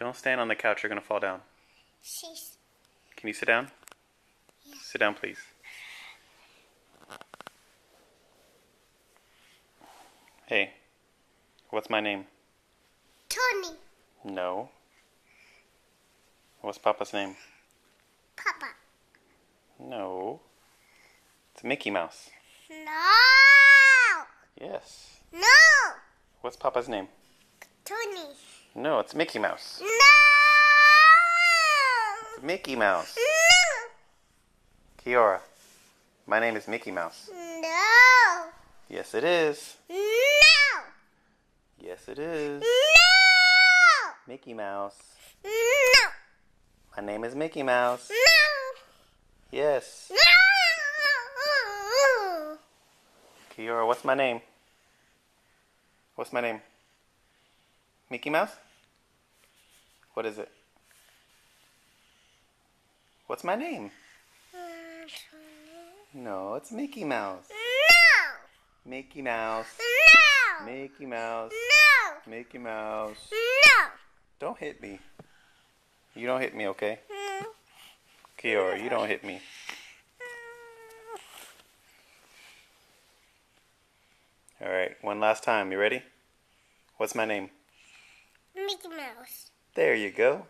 Don't stand on the couch, you're gonna fall down. She's... Can you sit down? Yeah. Sit down, please. Hey, what's my name? Tony. No. What's Papa's name? Papa. No. It's Mickey Mouse. No! Yes. No! What's Papa's name? Tony. No, it's Mickey Mouse. No! It's Mickey Mouse. No! Kiora, my name is Mickey Mouse. No! Yes, it is. No! Yes, it is. No! Mickey Mouse. No! My name is Mickey Mouse. No! Yes. No! Kiora, what's my name? What's my name? Mickey Mouse? What is it? What's my name? No, it's Mickey Mouse. No! Mickey Mouse. No! Mickey Mouse. No! Mickey Mouse. No! Don't hit me. You don't hit me, okay? No! Kiora, you don't hit me. Alright, one last time. You ready? What's my name? Mickey Mouse. There you go.